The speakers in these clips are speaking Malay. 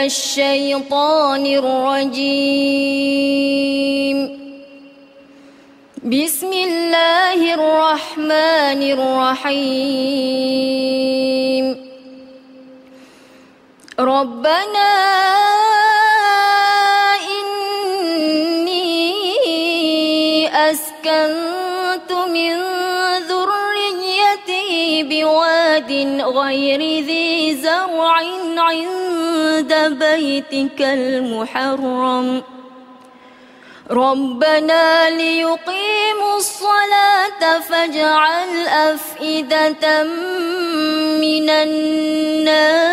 الشيطان الرجيم بسم الله الرحمن الرحيم ربنا إني أسكنت من ذريتي بواد غير ذي زرع عند بيتك المحرم ربنا ليقيموا الصلاة فاجعل أفئدة من الناس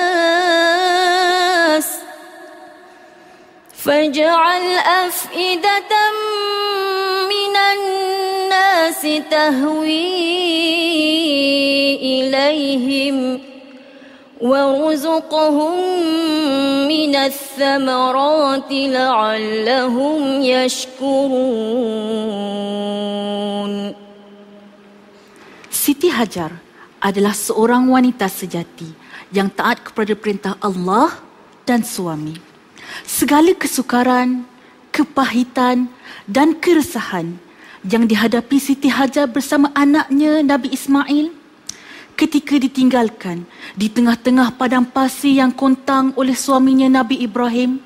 تهوي إليهم وارزقهم من الثمرات لعلهم يشكرون. Siti Hajar adalah seorang wanita sejati yang taat kepada perintah Allah dan suami. Segala kesukaran, kepahitan dan keresahan yang dihadapi Siti Hajar bersama anaknya Nabi Ismail ketika ditinggalkan di tengah-tengah padang pasir yang kontang oleh suaminya Nabi Ibrahim.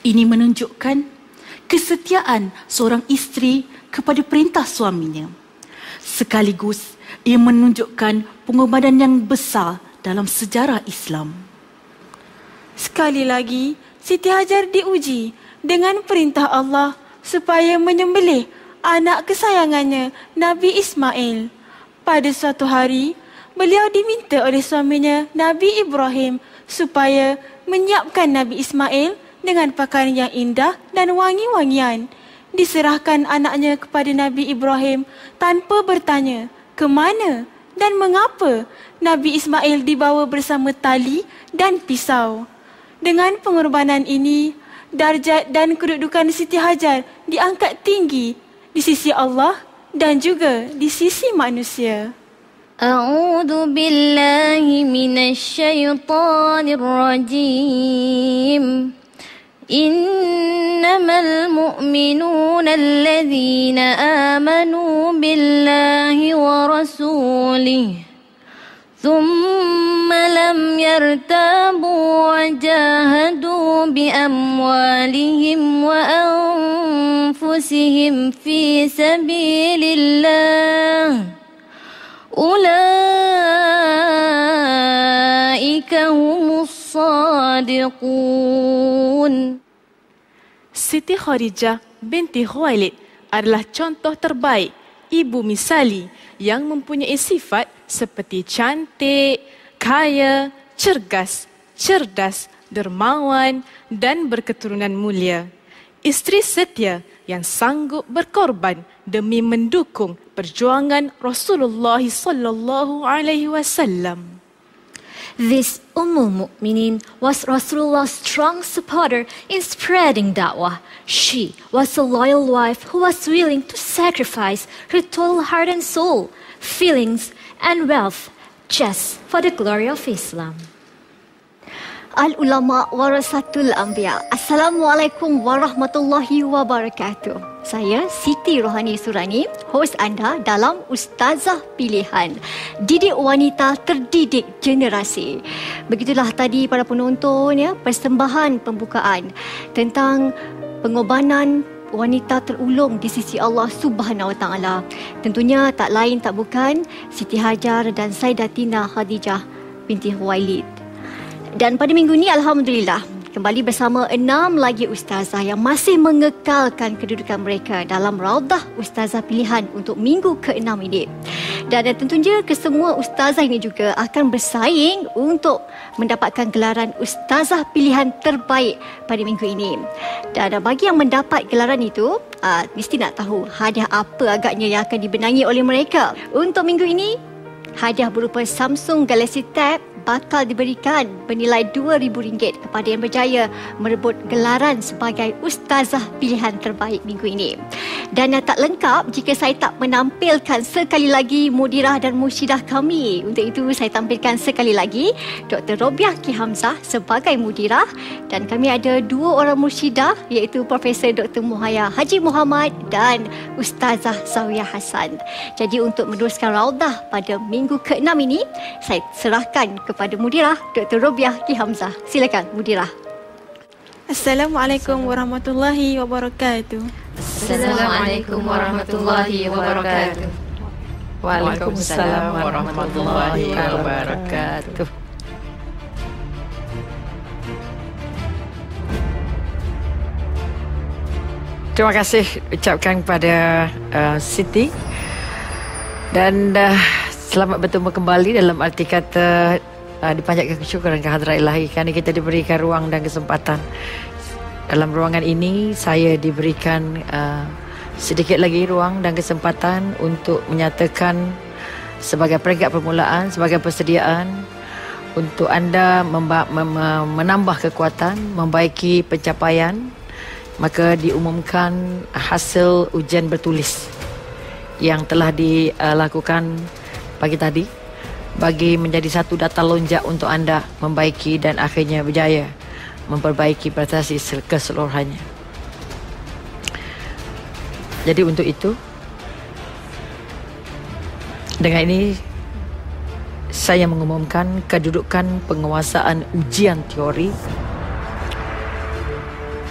Ini menunjukkan kesetiaan seorang isteri kepada perintah suaminya. Sekaligus ia menunjukkan pengorbanan yang besar dalam sejarah Islam. Sekali lagi, Siti Hajar diuji dengan perintah Allah supaya menyembelih anak kesayangannya Nabi Ismail. Pada suatu hari, beliau diminta oleh suaminya Nabi Ibrahim supaya menyiapkan Nabi Ismail dengan pakaian yang indah dan wangi-wangian. Diserahkan anaknya kepada Nabi Ibrahim tanpa bertanya ke mana dan mengapa Nabi Ismail dibawa bersama tali dan pisau. Dengan pengorbanan ini, darjat dan kedudukan Siti Hajar diangkat tinggi di sisi Allah dan juga di sisi manusia. أعوذ بالله من الشيطان الرجيم إنما المؤمنون الذين آمنوا بالله ورسوله ثم لم يرتابوا وجاهدوا بأموالهم وأنفسهم في سبيل الله Ulaika humus sadiqun. Siti Khadijah binti Khuwailid adalah contoh terbaik ibu misali yang mempunyai sifat seperti cantik, kaya, cergas, cerdas, dermawan dan berketurunan mulia. Isteri setia yang sanggup berkorban demi mendukung perjuangan Rasulullah sallallahu alaihi wasallam. This Ummul Mu'minin was Rasulullah's strong supporter in spreading da'wah. She was a loyal wife who was willing to sacrifice her total heart and soul, feelings and wealth just for the glory of Islam. Al-Ulama Warasatul Anbiya. Assalamualaikum warahmatullahi wabarakatuh. Saya Siti Rohani Surani, hos anda dalam Ustazah Pilihan. Didik wanita terdidik generasi. Begitulah tadi para penonton ya, persembahan pembukaan tentang pengorbanan wanita terulung di sisi Allah Subhanahu Wa Taala. Tentunya tak lain tak bukan Siti Hajar dan Sayyidatina Khadijah binti Khuwailid. Dan pada minggu ini, Alhamdulillah, kembali bersama 6 lagi ustazah yang masih mengekalkan kedudukan mereka dalam Raudah Ustazah Pilihan untuk minggu ke-6 ini. Dan tentunya kesemua ustazah ini juga akan bersaing untuk mendapatkan gelaran Ustazah Pilihan terbaik pada minggu ini. Dan bagi yang mendapat gelaran itu, mesti nak tahu hadiah apa agaknya yang akan dibenangi oleh mereka. Untuk minggu ini, hadiah berupa Samsung Galaxy Tab bakal diberikan bernilai RM2,000 kepada yang berjaya merebut gelaran sebagai Ustazah Pilihan terbaik minggu ini. Dan yang tak lengkap jika saya tak menampilkan sekali lagi mudirah dan mursyidah kami. Untuk itu saya tampilkan sekali lagi Dr. Robiah Ki Hamzah sebagai mudirah, dan kami ada 2 orang mursyidah, iaitu Profesor Dr. Muhaya Haji Muhammad dan Ustazah Zawiyah Hassan. Jadi untuk meneruskan raudah pada minggu ke-6 ini, saya serahkan kepada mudirah Dr. Robiah Ki Hamzah. Silakan mudirah. Assalamualaikum warahmatullahi wabarakatuh. Assalamualaikum warahmatullahi wabarakatuh. Waalaikumsalam warahmatullahi wabarakatuh. Terima kasih ucapkan kepada Siti, dan selamat bertemu kembali dalam arti kata dipanjatkan kesyukuran ke hadrat ilahi kerana kita diberikan ruang dan kesempatan. Dalam ruangan ini saya diberikan sedikit lagi ruang dan kesempatan untuk menyatakan sebagai peringkat permulaan, sebagai persediaan untuk anda menambah kekuatan, membaiki pencapaian. Maka diumumkan hasil ujian bertulis yang telah dilakukan pagi tadi bagi menjadi satu data lonjak untuk anda membaiki dan akhirnya berjaya memperbaiki prestasi keseluruhannya. Jadi untuk itu, dengan ini saya mengumumkan kedudukan penguasaan ujian teori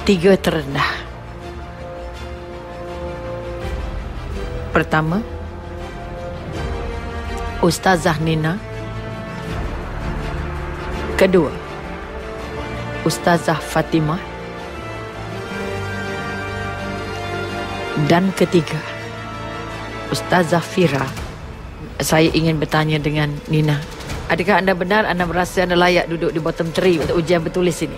3 terendah. Pertama, Ustazah Nina. Kedua, Ustazah Fatimah. Dan ketiga, Ustazah Fira. Saya ingin bertanya dengan Nina, adakah anda benar anda merasa anda layak duduk di bottom 3 untuk ujian bertulis ini?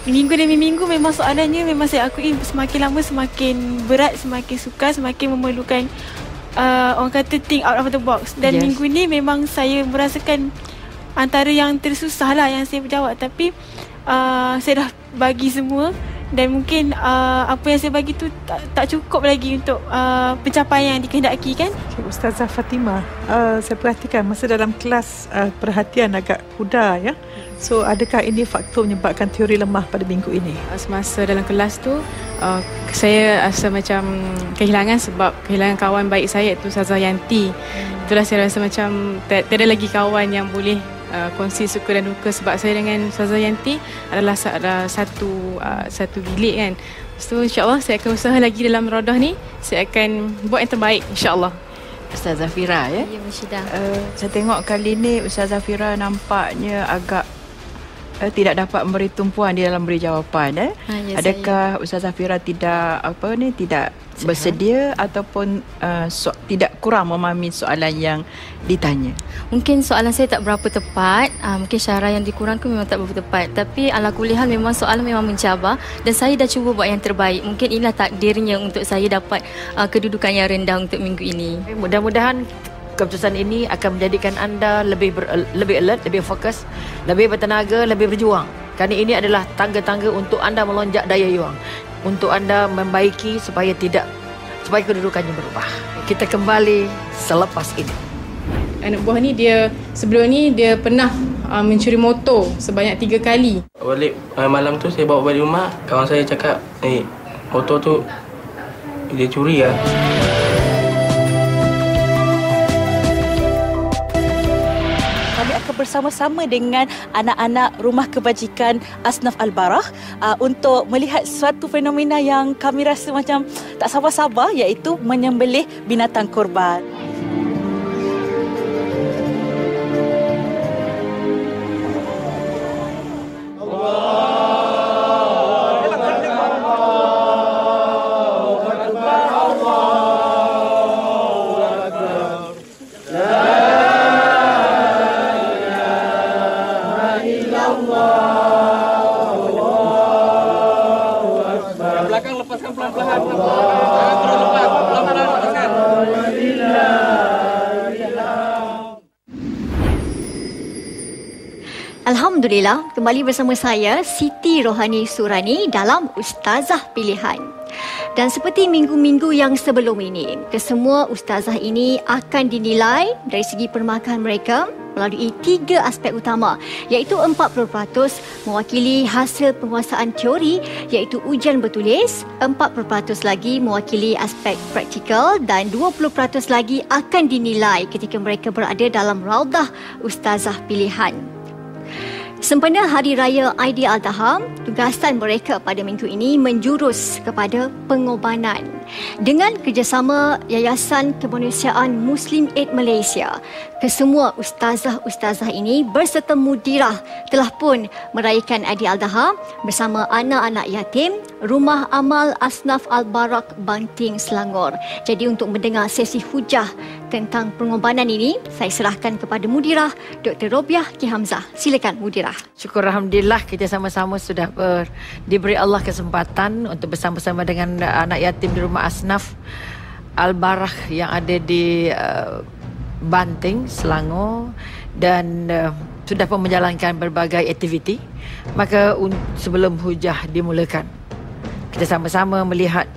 Minggu demi minggu memang soalannya memang saya akui semakin lama semakin berat, semakin sukar, semakin memerlukan orang kata think out of the box. Dan minggu ni memang saya merasakan antara yang tersusah lah yang saya berjawab. Tapi saya dah bagi semua, dan mungkin apa yang saya bagi tu tak cukup lagi untuk pencapaian yang dikehendaki kan. Ustazah Fatimah, saya perhatikan masa dalam kelas perhatian agak kuda ya. So adakah ini faktor menyebabkan teori lemah pada minggu ini? Semasa dalam kelas tu saya rasa macam kehilangan, sebab kehilangan kawan baik saya iaitu Ustazah Yanti. Itulah saya rasa macam tiada lagi kawan yang boleh kongsi suka dan duka, sebab saya dengan Ustazah Yanti adalah satu bilik kan. Lepas tu insyaAllah saya akan usaha lagi dalam raudah ni. Saya akan buat yang terbaik insyaAllah. Ustazah Fira ya? Ya, Mursyidah. Saya tengok kali ni Ustazah Fira nampaknya agak tidak dapat memberi tumpuan di dalam beri jawapan. Ya, adakah Ustazah Fira tidak bersedia ataupun tidak kurang memahami soalan yang ditanya? Mungkin soalan saya tak berapa tepat, mungkin syarah yang dikurangkan memang tak berapa tepat. Tapi ala kulihan memang soalan memang mencabar, dan saya dah cuba buat yang terbaik. Mungkin inilah takdirnya untuk saya dapat kedudukan yang rendah untuk minggu ini. Mudah-mudahan keputusan ini akan menjadikan anda lebih alert, lebih fokus, lebih bertenaga, lebih berjuang. Kerana ini adalah tangga-tangga untuk anda melonjak daya juang, untuk anda membaiki supaya kedudukannya berubah. Kita kembali selepas ini. Anak buah ni sebelum ni dia pernah mencuri motor sebanyak 3 kali. Balik malam tu saya bawa balik rumah, kawan saya cakap, motor tu dia curi lah. Kami akan bersama-sama dengan anak-anak Rumah Kebajikan Asnaf Al-Barah untuk melihat suatu fenomena yang kami rasa macam tak sabar-sabar, iaitu menyembelih binatang korban. Alhamdulillah, kembali bersama saya Siti Rohani Surani dalam Ustazah Pilihan. Dan seperti minggu-minggu yang sebelum ini, kesemua ustazah ini akan dinilai dari segi permarkahan mereka melalui 3 aspek utama, iaitu 40% mewakili hasil penguasaan teori iaitu ujian bertulis, 40% lagi mewakili aspek praktikal dan 20% lagi akan dinilai ketika mereka berada dalam raudah ustazah pilihan. Sempena Hari Raya Aidiladha, tugasan mereka pada minggu ini menjurus kepada pengorbanan. Dengan kerjasama Yayasan Kemanusiaan Muslim Aid Malaysia, kesemua ustazah-ustazah ini berserta mudirah telah pun merayakan Aidiladha bersama anak-anak yatim Rumah Amal Asnaf Al-Barak Banting Selangor. Jadi untuk mendengar sesi hujah tentang pengorbanan ini, saya serahkan kepada mudirah Dr. Robiah Ki Hamzah. Silakan mudirah. Syukur Alhamdulillah kita sama-sama sudah diberi Allah kesempatan untuk bersama-sama dengan anak yatim di Rumah Asnaf Al-Barak yang ada di Banting, Selangor, dan sudah pun menjalankan berbagai aktiviti. Maka sebelum hujah dimulakan, kita sama-sama melihat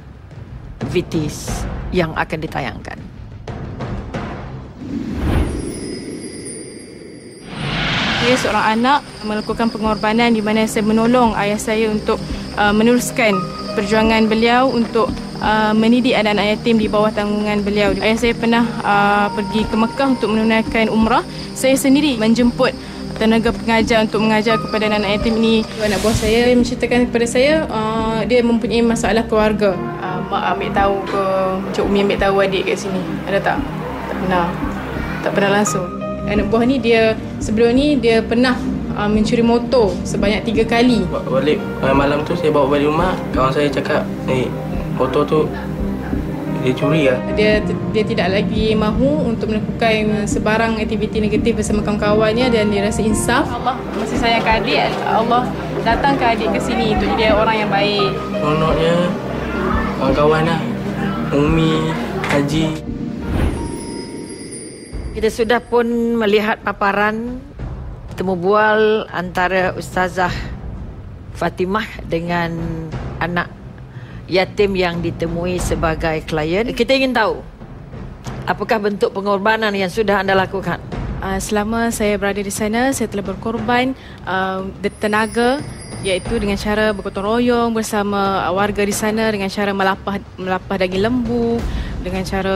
VTs yang akan ditayangkan. Saya seorang anak melakukan pengorbanan di mana saya menolong ayah saya untuk meneruskan perjuangan beliau untuk mendidik anak-anak yatim di bawah tanggungan beliau. Ayah saya pernah pergi ke Mekah untuk menunaikan umrah. Saya sendiri menjemput tenaga pengajar untuk mengajar kepada anak-anak yatim ini. Anak buah saya menceritakan kepada saya dia mempunyai masalah keluarga. Mak ambil tahu ke, Cik Umi ambil tahu adik kat sini. Ada tak? Tak pernah. Tak pernah langsung. Anak buah ni dia sebelum ni dia pernah mencuri motor sebanyak 3 kali. Balik malam tu saya bawa balik rumah, kawan saya cakap, motor tu dia curi lah. Dia tidak lagi mahu untuk melakukan sebarang aktiviti negatif bersama kawan-kawannya dan dia rasa insaf. Allah masih sayang ke adik. Allah datang ke adik ke sini untuk dia orang yang baik. Kononnya kawan-kawan lah, Umi, Haji. Kita sudah pun melihat paparan temu bual antara Ustazah Fatimah dengan anak yatim yang ditemui sebagai klien. Kita ingin tahu, apakah bentuk pengorbanan yang sudah anda lakukan? Selama saya berada di sana, saya telah berkorban tenaga, iaitu dengan cara bergotong royong bersama warga di sana, dengan cara melapah daging lembu, dengan cara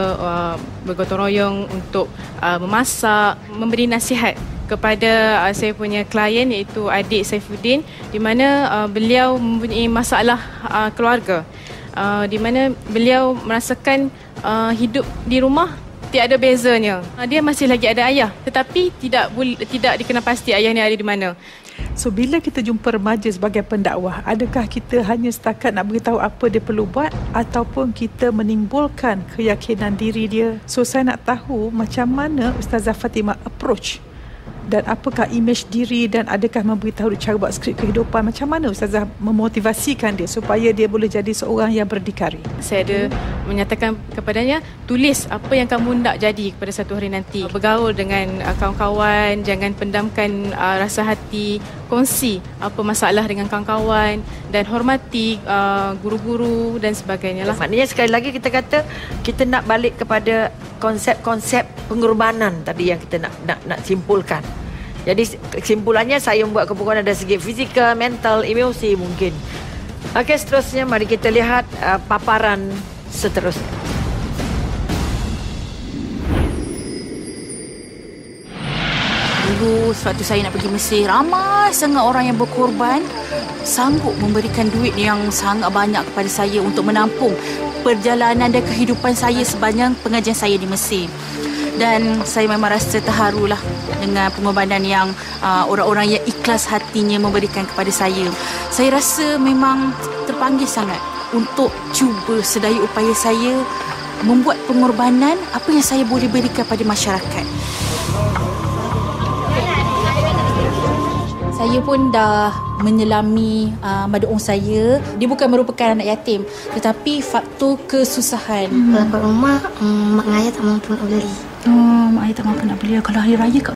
bergotong royong untuk memasak, memberi nasihat kepada saya punya klien iaitu adik Saifuddin, di mana beliau mempunyai masalah keluarga, di mana beliau merasakan hidup di rumah tiada bezanya. Dia masih lagi ada ayah, tetapi tidak dikenal pasti ayah ni ada di mana. So bila kita jumpa remaja sebagai pendakwah, adakah kita hanya setakat nak beritahu apa dia perlu buat ataupun kita menimbulkan keyakinan diri dia? So saya nak tahu macam mana Ustazah Fatimah approach dan apakah imej diri dan adakah memberitahu cara buat skrip kehidupan? Macam mana Ustazah memotivasikan dia supaya dia boleh jadi seorang yang berdikari? Saya ada menyatakan kepadanya, tulis apa yang kamu nak jadi pada satu hari nanti. Bergaul dengan kawan-kawan, jangan pendamkan rasa hati, kongsi apa masalah dengan kawan-kawan dan hormati guru-guru dan sebagainya lah. Maknanya sekali lagi kita kata kita nak balik kepada konsep-konsep pengorbanan tadi yang kita nak simpulkan. Jadi kesimpulannya saya membuat kepungkuan dari segi fizikal, mental, emosi mungkin. Okey, seterusnya mari kita lihat paparan seterusnya. Dulu sewaktu saya nak pergi Mesir, ramai sangat orang yang berkorban, sanggup memberikan duit yang sangat banyak kepada saya untuk menampung perjalanan dan kehidupan saya sepanjang pengajian saya di Mesir. Dan saya memang rasa terharulah dengan pengorbanan yang orang-orang yang ikhlas hatinya memberikan kepada saya. Saya rasa memang terpanggil sangat untuk cuba sedaya upaya saya membuat pengorbanan apa yang saya boleh berikan pada masyarakat. Saya pun dah menyelami madu'ung saya. Dia bukan merupakan anak yatim, tetapi faktor kesusahan. Kalau kat rumah, mak ayah tak mampu nak beli. Mak ayah tak mampu nak beli. Kalau hari raya kat